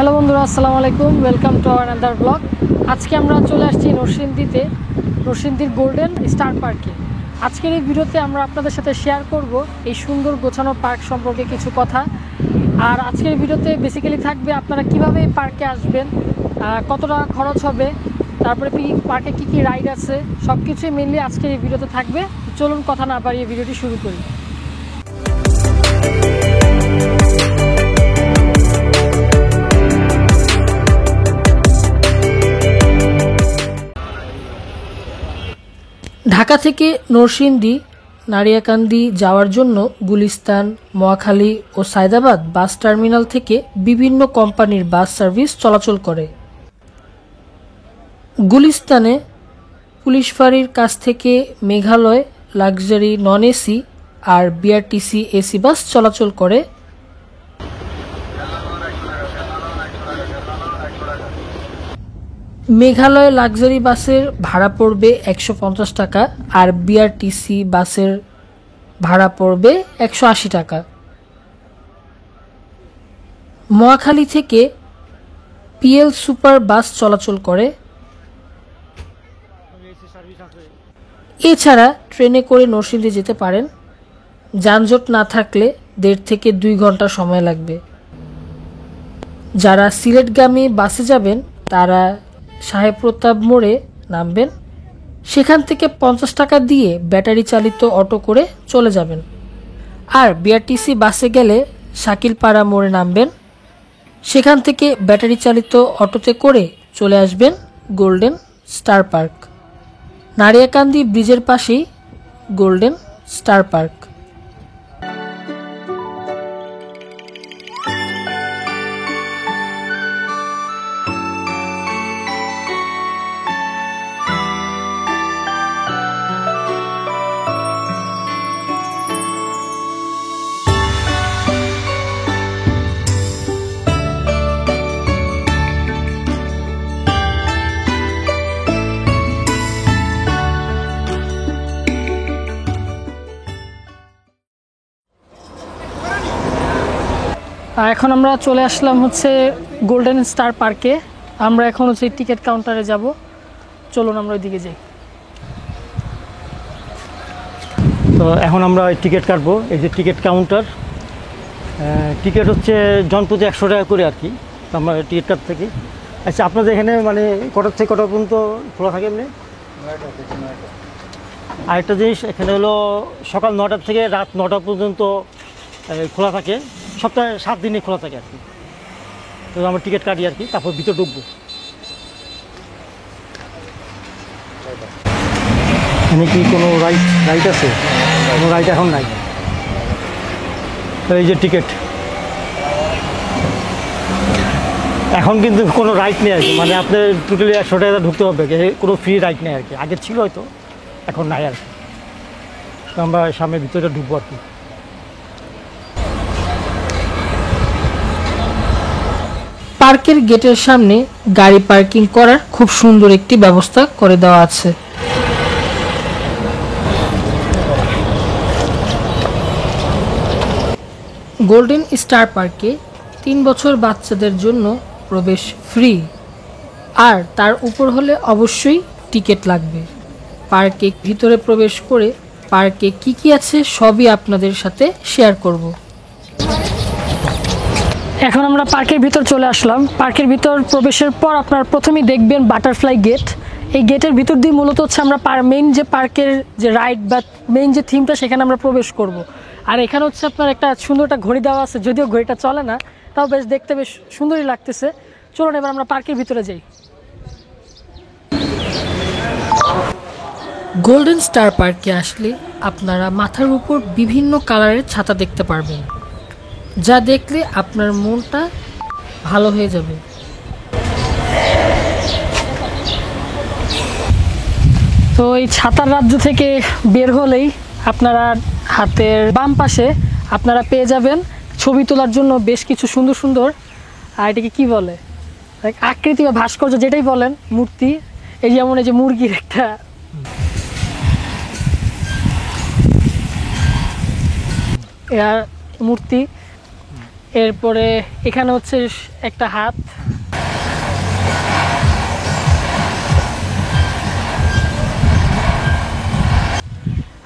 Hello বন্ধুরা, আসসালামু আলাইকুম। Welcome to our another blog. আজকে আমরা চলে আসছি নরসিংদীর গোল্ডেন স্টার পার্কে। আজকের এই ভিডিওতে আমরা আপনাদের সাথে শেয়ার করব এই সুন্দর গোছানো পার্ক সম্পর্কে কিছু কথা। আর আজকের ভিডিওতে বেসিক্যালি থাকবে আপনারা কিভাবে এই পার্কে আসবেন, কত টাকা খরচ হবে, তারপরে পার্কে কী কী রাইড আছে, সব কিছুই মেনলি আজকের এই ভিডিওতে থাকবে। চলুন কথা না বাড়িয়ে ভিডিওটি শুরু করি। ঢাকা থেকে নরসিংদী নারিয়াকান্দি যাওয়ার জন্য গুলিস্তান, মহাখালী ও সায়দাবাদ বাস টার্মিনাল থেকে বিভিন্ন কোম্পানির বাস সার্ভিস চলাচল করে। গুলিস্তানে পুলিশ ফাঁড়ির কাছ থেকে মেঘালয় লাক্সারি নন এসি আর বিআরটিসি এসি বাস চলাচল করে। মেঘালয় লাক্সারি বাসের ভাড়া পড়বে 150 টাকা আর বিআরটিসি বাসের ভাড়া পড়বে 180 টাকা। মহাখালী থেকে পিএল সুপার বাস চলাচল করে। এছাড়া ট্রেনে করে নরসিংদী যেতে পারেন। যানজট না থাকলে 1.5 থেকে 2 ঘন্টা সময় লাগবে। যারা সিলেটগামী বাসে যাবেন তারা সাহেব প্রতাপ মোড়ে নামবেন, সেখান থেকে 50 টাকা দিয়ে ব্যাটারি চালিত অটো করে চলে যাবেন। আর বিআরটিসি বাসে গেলে শাকিলপাড়া মোড়ে নামবেন, সেখান থেকে ব্যাটারি চালিত অটোতে করে চলে আসবেন গোল্ডেন স্টার পার্ক। নারিয়াকান্দি ব্রিজের পাশেই গোল্ডেন স্টার পার্ক। এখন আমরা চলে আসলাম গোল্ডেন স্টার পার্কে। আমরা এখন টিকিট কাউন্টারে যাব। চলুন আমরা ওইদিকে যাই। তো এখন আমরা টিকিট কাটবো। এই যে টিকিট কাউন্টার, টিকিট জনপ্রতি 100 টাকা করে আর কি। তো আমরা টিকিট কাট থেকে। আচ্ছা, আপনাদের এখানে মানে কটার থেকে কটা পর্যন্ত খোলা থাকে এমনি? আরেকটা জিনিস, এখানে হলো সকাল 9টার থেকে রাত 9টা পর্যন্ত খোলা থাকে। সপ্তাহে 7 দিনে খোলা থাকে আর কি। তো আমরা টিকিট কাটি আর কি, তারপর ভিতরে ঢুকবো। এখানে কি কোনো রাইড আছে? কোনো রাইড এখন নাই। এই যে টিকিট, এখন কিন্তু কোনো রাইড নেই আর কি। মানে আপনার টোটালি 100 টাকা ঢুকতে হবে, কোনো ফ্রি রাইড নেই আর কি। আগে ছিল হয়তো, এখন নাই আর কি। তো আমরা সামনে ভিতরে ঢুকবো আর কি। পার্কের গেটের সামনে গাড়ি পার্কিং করার খুব সুন্দর একটি ব্যবস্থা করে দেওয়া আছে। গোল্ডেন স্টার পার্কে 3 বছর বাচ্চাদের জন্য প্রবেশ ফ্রি, আর তার উপর হলে অবশ্যই টিকিট লাগবে। পার্কে ভিতরে প্রবেশ করে পার্কে কি কি আছে সবই আপনাদের সাথে শেয়ার করব। এখন আমরা পার্কের ভিতর চলে আসলাম। পার্কের ভিতর প্রবেশের পর আপনারা প্রথমেই দেখবেন বাটারফ্লাই গেট। এই গেটের ভিতর দিয়ে মূলত আমরা মেইন যে পার্কের যে রাইড বা মেইন যে থিমটা, সেখানে আমরা প্রবেশ করব। আর এখানে আপনার একটা সুন্দর একটা ঘড়ি দেওয়া আছে, যদিও ঘড়িটা চলে না, তাও দেখতে বেশ সুন্দরই লাগতেছে। চলুন এবার আমরা পার্কের ভিতরে যাই। গোল্ডেন স্টার পার্কে আসলে আপনারা মাথার উপর বিভিন্ন কালারের ছাতা দেখতে পারবেন, যা দেখলে আপনার মনটা ভালো হয়ে যাবে। তো এই ছাতার রাজ্য থেকে বের হলেই আপনারা হাতের বাম পাশে আপনারা পেয়ে যাবেন ছবি তোলার জন্য বেশ কিছু সুন্দর সুন্দর, এটাকে কি বলে, আকৃতি বা ভাস্কর্য যেটাই বলেন, মূর্তি। এই যেমন এই যে মুরগির একটা মূর্তি, এরপরে এখানে হচ্ছে একটা হাত,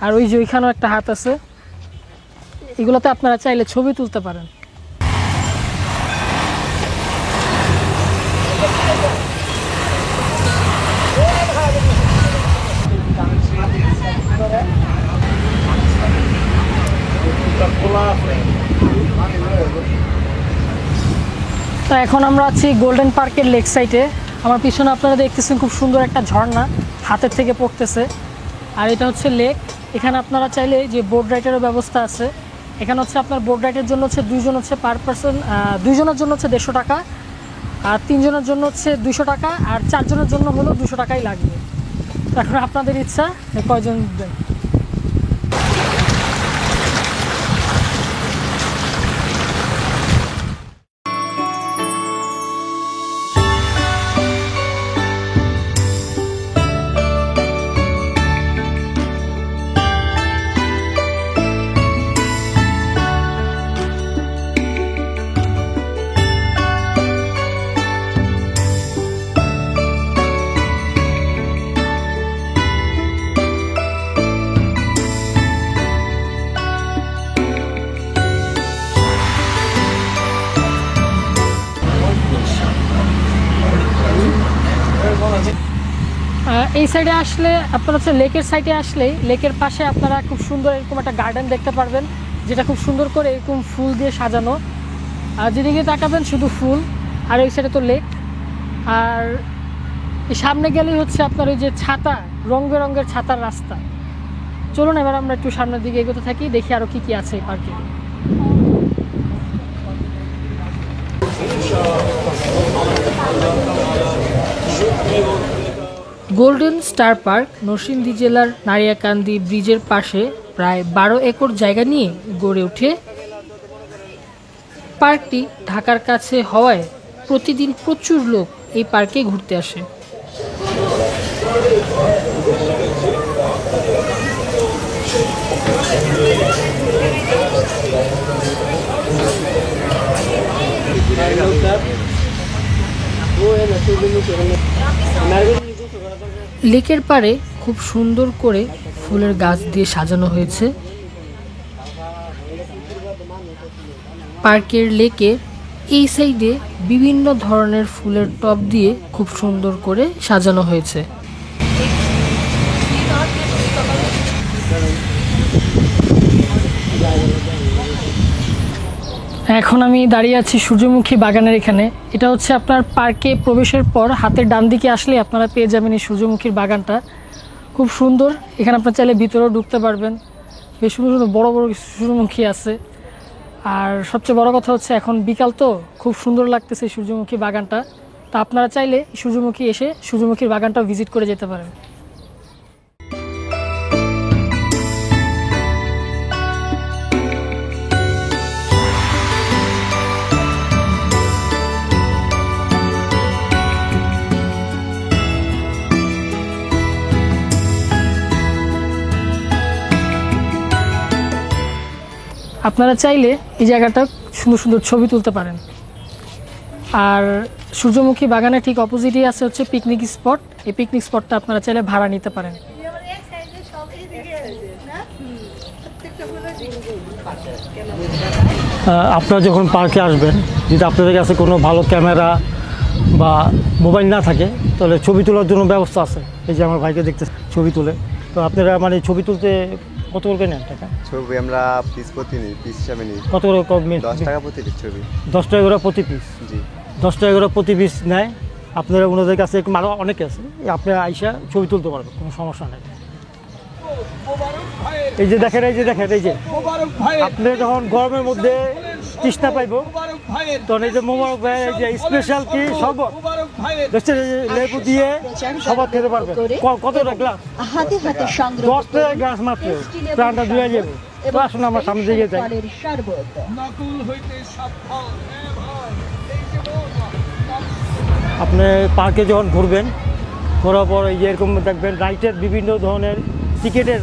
আর ওই যে ওইখানেও একটা হাত আছে। এগুলোতে আপনারা চাইলে ছবি তুলতে পারেন। তো এখন আমরা আছি গোল্ডেন পার্কের লেক সাইডে। আমার পিছনে আপনারা দেখতেছেন খুব সুন্দর একটা ঝর্ণা হাতের থেকে পড়তেছে, আর এটা হচ্ছে লেক। এখানে আপনারা চাইলে যে বোট রাইডেরও ব্যবস্থা আছে। এখানে হচ্ছে আপনার বোট রাইডের জন্য হচ্ছে দুইজন হচ্ছে পার পারসন, দুইজনের জন্য হচ্ছে 150 টাকা, আর তিনজনের জন্য হচ্ছে 200 টাকা, আর চারজনের জন্য হলো 200 টাকাই লাগবে। এখন আপনাদের ইচ্ছা কয়জন দেন। এই সাইডে আসলে আপনারা হচ্ছে লেকের সাইডে আসলেই লেকের পাশে আপনারা খুব সুন্দর এরকম একটা গার্ডেন দেখতে পারবেন, যেটা খুব সুন্দর করে এরকম ফুল দিয়ে সাজানো। আর যেদিকে তাকাবেন শুধু ফুল, আর ওই সাইডে তো লেক। আর এই সামনে গেলেই হচ্ছে আপনার ওই যে ছাতা, রং বেরঙের ছাতার রাস্তা। চলুন এবার আমরা একটু সামনের দিকে এগোতে থাকি, দেখি আরও কী কী আছে এই পার্কে। গোল্ডেন স্টার পার্ক নরসিংদী জেলার নারিয়াকান্দি ব্রিজের পাশে প্রায় 12 একর জায়গা নিয়ে গড়ে ওঠে। পার্কটি ঢাকার কাছে হওয়ায় প্রতিদিন প্রচুর লোক এই পার্কে ঘুরতে আসে। লেকের পাড়ে খুব সুন্দর করে ফুলের গাছ দিয়ে সাজানো হয়েছে। পার্কের লেকে এই সাইডে বিভিন্ন ধরনের ফুলের টব দিয়ে খুব সুন্দর করে সাজানো হয়েছে। এখন আমি দাঁড়িয়ে আছি সূর্যমুখী বাগানের এখানে। এটা হচ্ছে আপনার পার্কে প্রবেশের পর হাতের ডান দিকে আসলে আপনারা পেয়ে যাবেন এই সূর্যমুখীর বাগানটা। খুব সুন্দর, এখানে আপনার চাইলে ভিতরেও ঢুকতে পারবেন। বেশ সুন্দর সুন্দর বড় বড় সূর্যমুখী আছে। আর সবচেয়ে বড় কথা হচ্ছে এখন বিকাল, তো খুব সুন্দর লাগতেছে এই সূর্যমুখী বাগানটা। তা আপনারা চাইলে সূর্যমুখী এসে সূর্যমুখীর বাগানটাও ভিজিট করে যেতে পারেন। আপনারা চাইলে এই জায়গাটা সুন্দর সুন্দর ছবি তুলতে পারেন। আর সূর্যমুখী বাগানের ঠিক অপোজিটই আছে হচ্ছে পিকনিক স্পট। এই পিকনিক স্পটটা আপনারা চাইলে ভাড়া নিতে পারেন। আপনারা যখন পার্কে আসবেন, যদি আপনাদের কাছে কোনো ভালো ক্যামেরা বা মোবাইল না থাকে, তাহলে ছবি তোলার জন্য ব্যবস্থা আছে। এই যে আমার ভাইকে দেখতে ছবি তুলে, তো আপনারা মানে ছবি তুলতে কত করে নেন টাকা? ছবি আমরা পিস প্রতি নিই, পিস হিসাবে নিই। কত করে? 10 টাকা প্রতি পিস ছবি। 10 টাকা করে প্রতি পিস? জি, 10 টাকা করে প্রতি পিস নেয়। আপনারা ওনাদের কাছে আরও অনেকে আছে, আপনারা আইসা ছবি তুলতে পারবেন, কোনো সমস্যা নেই। এই যে দেখেন, এই যে দেখেন, এই যে আপনি যখন গরমের মধ্যে তৃষ্ণা পাইব, তখন এই যে মোবারক ভাই এই যে স্পেশাল কি শরবত লেবু দিয়ে শরবত খেতে পারবেন। কত গ্লাস? 10 টাকা গ্লাস মাত্র, প্রাণটা ধুয়ে যাবে। তো আসুন আমরা সামনে দিকে যাই। আপনি পার্কে যখন ঘুরবেন, ঘোরার পর এই যে এরকম দেখবেন রাইটের বিভিন্ন ধরনের টিকিটের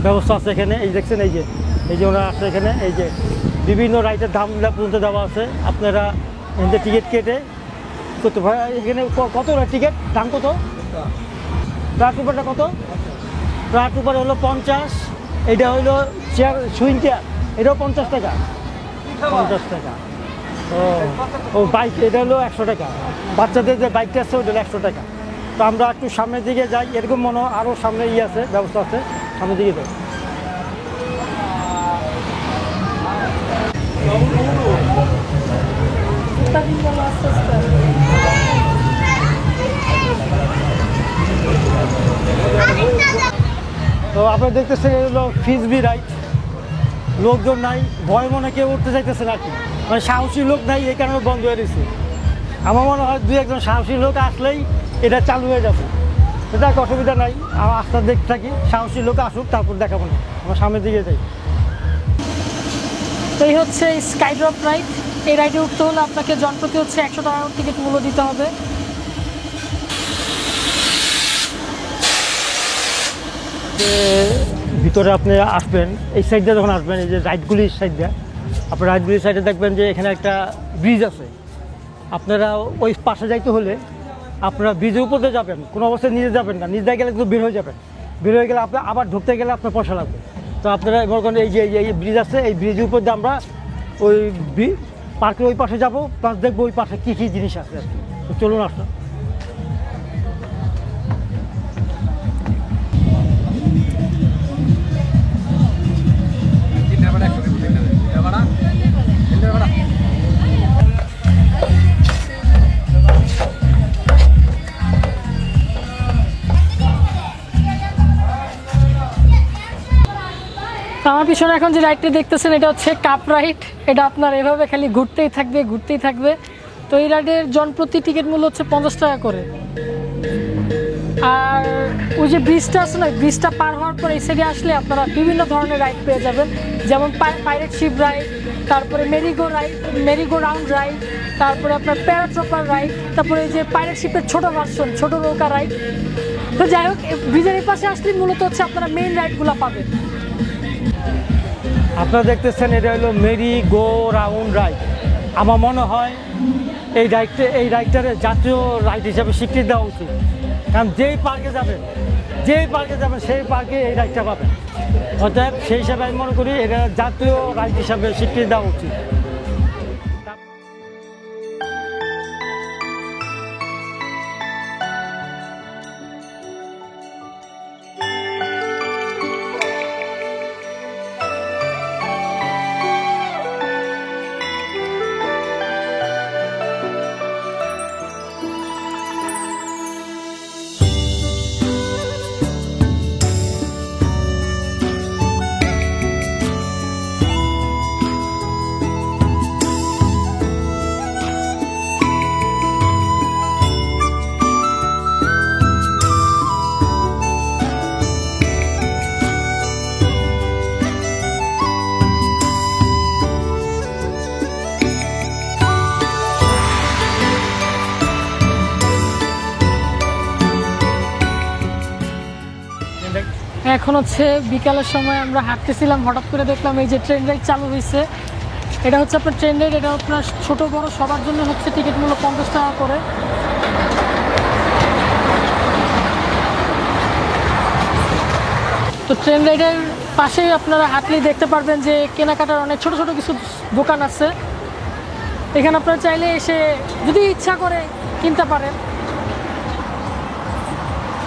ব্যবস্থা আছে এখানে। এই দেখছেন, এই যে এই যে ওনারা আছে এখানে, এই যে বিভিন্ন রাইডের দাম পর্যন্ত দেওয়া আছে, আপনারা এখানে টিকিট কেটে করতে পারেন। এখানে কত টিকিট দাম কত? ট্রাক কত? ট্রাক হলো 50, এটা হলো চেয়ার সুইং চেয়ার, এটাও 50 টাকা। 50 টাকা। ও বাইক এটা হলো 100 টাকা। বাচ্চাদের যে বাইকটা আছে ওটা হলো 100 টাকা। তো আমরা একটু সামনের দিকে যাই, এরকম মনে হয় আরও সামনে আছে, ব্যবস্থা আছে, সামনের দিকে যাই। তো আপনারা দেখতেছেন হলো ফিসবি রাইড, লোকজন নাই, ভয় মনে কেউ উঠতে চাইতেছে না আর কি, মানে সাহসী লোক নাই, এই কারণে বন্ধ হয়ে গেছে। আমার মনে হয় 2-1 সাহসী লোক আসলেই এটা চালু হয়ে যাবে, এটা অসুবিধা নাই। আমার আস্থা দেখতে থাকি, সাহসী লোক আসুক, তারপর দেখাবো না, আমার সামনের দিকে যাই। তো এই হচ্ছে স্কাই ড্রপ রাইড। এই রাইডে উঠতে হলে আপনাকে জনপ্রতি হচ্ছে 100 টাকা টিকিট মূল্য দিতে হবে। ভিতরে আপনি আসবেন, এই সাইডে যখন আসবেন, এই যে রাইডগুলির সাইডে, আপনার রাইডগুলির সাইডে দেখবেন যে এখানে একটা ব্রিজ আছে। আপনারা ওই পাশে যাইতে হলে আপনারা ব্রিজের উপর দিয়ে যাবেন, কোনো অবস্থায় নিচে যাবেন না, নিচে গেলে কিন্তু বের হয়ে যাবেন। বের হয়ে গেলে আপনার আবার ঢুকতে গেলে আপনার পয়সা লাগবে। তো আপনারা মনে করেন এই যে এই ব্রিজ আছে, এই ব্রিজের উপর দিয়ে আমরা ওই পার্কের ওই পাশে যাবো, প্লাস দেখবো ওই পাশে কী কী জিনিস আছে আর কি। তো চলুন আসুন। আমার পিছনে এখন যে রাইডটি দেখতেছেন এটা হচ্ছে কাপ রাইড। এটা আপনার এভাবে খালি ঘুরতেই থাকবে। তো এই রাইডের জনপ্রতি টিকিট মূল্য হচ্ছে 50 টাকা করে। আর ওই যে ব্রিজটা আছে না, ব্রিজটা পার হওয়ার পর এই সাইডে আসলে আপনারা বিভিন্ন ধরনের রাইড পেয়ে যাবেন, যেমন পাইরেট শিপ রাইড, তারপরে মেরিগো রাউন্ড রাইড, তারপরে আপনার প্যারাট্রপার রাইড, তারপরে এই যে পাইরেট শিপের ছোট ভার্সন, ছোট নৌকা রাইড। তো যাই হোক, ব্রিজের এই পাশে আসলে মূলত হচ্ছে আপনারা মেইন রাইডগুলো পাবেন। আপনারা দেখতেছেন এটা হলো মেরি গো রাউন্ড রাইড। আমার মনে হয় এই রাইডটারে জাতীয় রাইড হিসাবে স্বীকৃতি দেওয়া উচিত, কারণ যেই পার্কে যাবেন সেই পার্কে এই রাইডটা পাবেন। অর্থাৎ সেই হিসাবে আমি মনে করি এটা জাতীয় রাইড হিসাবে স্বীকৃতি দেওয়া উচিত। এখন হচ্ছে বিকালের সময় আমরা হাঁটতেছিলাম, হঠাৎ করে দেখলাম এই যে ট্রেন রাইড চালু হয়েছে। এটা হচ্ছে আপনার ট্রেন রাইড, এটা আপনার ছোট বড় সবার জন্য হচ্ছে টিকিট মূল্য 50 টাকা করে। তো ট্রেন রাইডের পাশেই আপনারা হাঁটলেই দেখতে পারবেন যে কেনাকাটার অনেক ছোট ছোট কিছু দোকান আছে। এখানে আপনারা চাইলে এসে যদি ইচ্ছা করে কিনতে পারেন।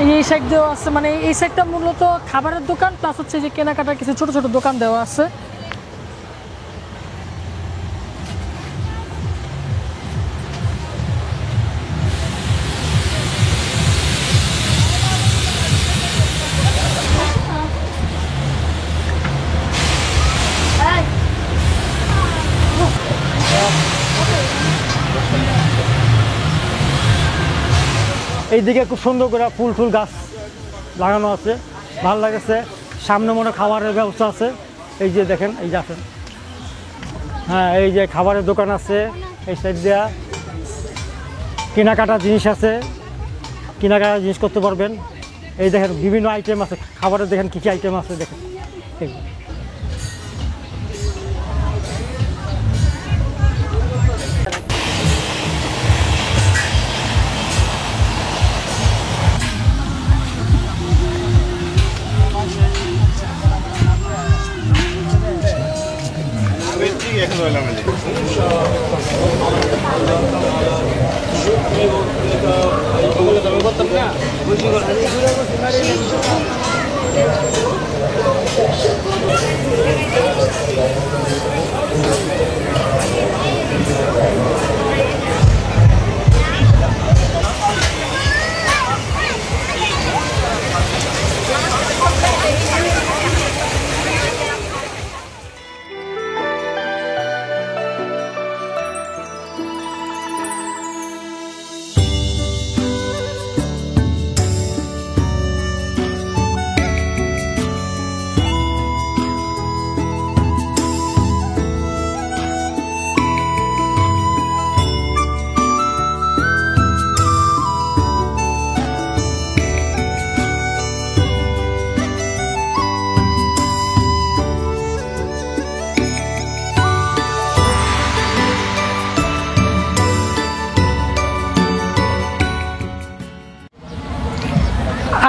এই সাইড দেওয়া আছে, মানে এই সাইডটা মূলত খাবারের দোকান প্লাস হচ্ছে যে কেনাকাটার কিছু ছোট ছোট দোকান দেওয়া আছে। এইদিকে খুব সুন্দর করে ফুল গাছ লাগানো আছে, ভালো লাগছে। সামনে মনে খাবারের ব্যবস্থা আছে, এই যে দেখেন, এই যে আসেন, হ্যাঁ এই যে খাবারের দোকান আছে, এই সাইড দেওয়া কেনাকাটার জিনিস আছে, কেনাকাটার জিনিস করতে পারবেন। এই দেখেন বিভিন্ন আইটেম আছে খাবারের, দেখেন কী কী আইটেম আছে দেখেন।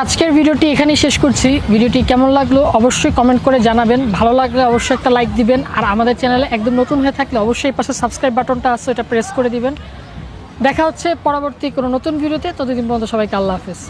আজকের ভিডিওটি এখানেই শেষ করছি। ভিডিওটি কেমন লাগলো অবশ্যই কমেন্ট করে জানাবেন, ভালো লাগলে অবশ্যই একটা লাইক দিবেন, আর আমাদের চ্যানেলে একদম নতুন হয়ে থাকলে অবশ্যই পাশে সাবস্ক্রাইব বাটনটা আছে, এটা প্রেস করে দিবেন। দেখা হচ্ছে পরবর্তী কোনো নতুন ভিডিওতে। ততদিন পর্যন্ত সবাইকে আল্লাহ হাফেজ।